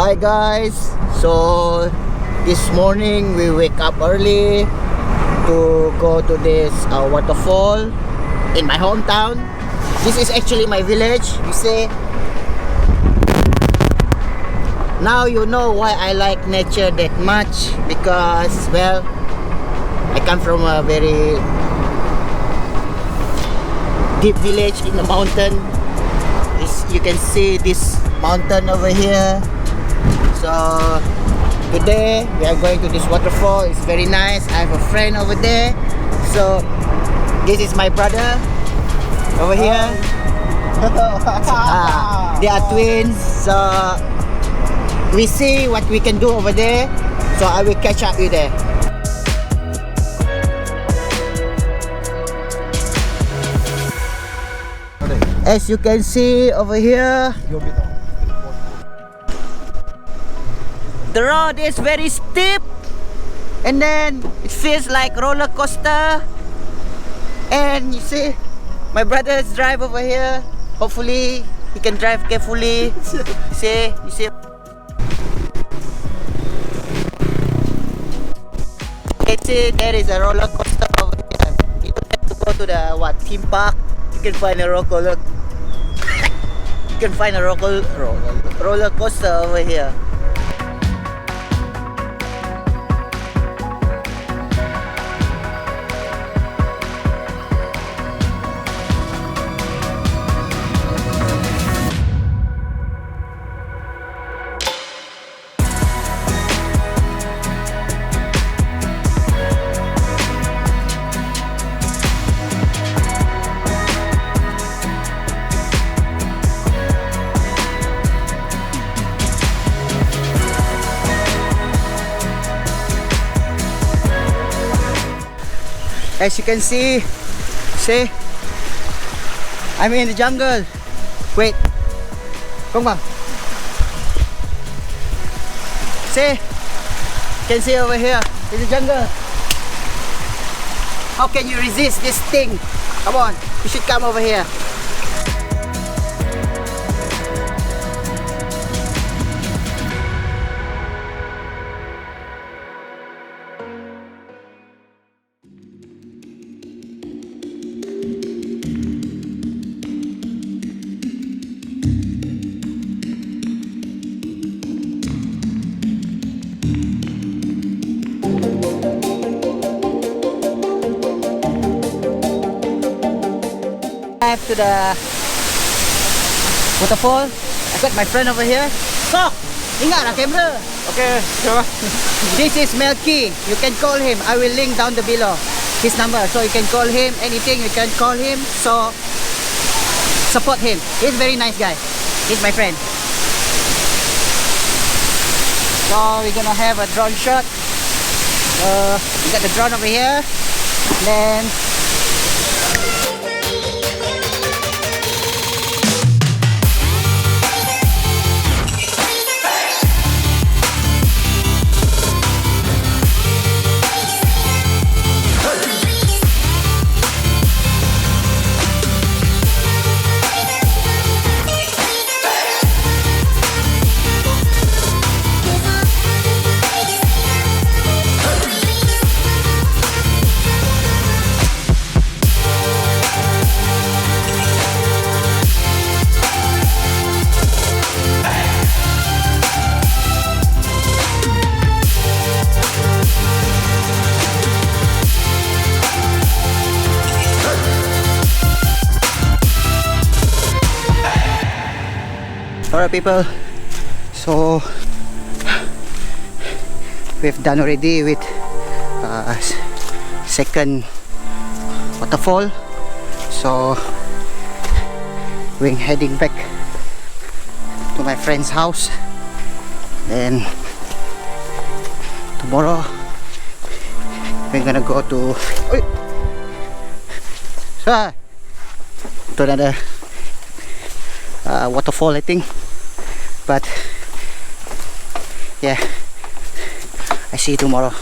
Hi guys, so this morning we wake up early to go to this waterfall in my hometown. This is actually my village, you see. Now you know why I like nature that much, because well, I come from a very deep village in the mountain. You can see this mountain over here. So today we are going to this waterfall. It's very nice. I have a friend over there. So this is my brother over here. They are twins. So we see what we can do over there. So I will catch up with you there. As you can see over here, the road is very steep, and then it feels like roller coaster. And you see, my brother's drive over here. Hopefully, he can drive carefully. You see. Let's see, there is a roller coaster over here. You don't have to go to the theme park. You can find a roller. You can find a roller coaster over here. As you can see, I'm in the jungle. Wait, come on. See, you can see over here in the jungle. How can you resist this thing? Come on, you should come over here. To the waterfall. I got my friend over here. So, ingat lah camera. Okay, sure. This is Melki. You can call him. I will link down the below his number, so you can call him. Anything you can call him. So support him. He's a very nice guy. He's my friend. So we're gonna have a drone shot. We got the drone over here. Then alright people, so we've done already with second waterfall. So we're heading back to my friend's house. Then tomorrow we're gonna go to another waterfall, I think. But yeah, I see you tomorrow.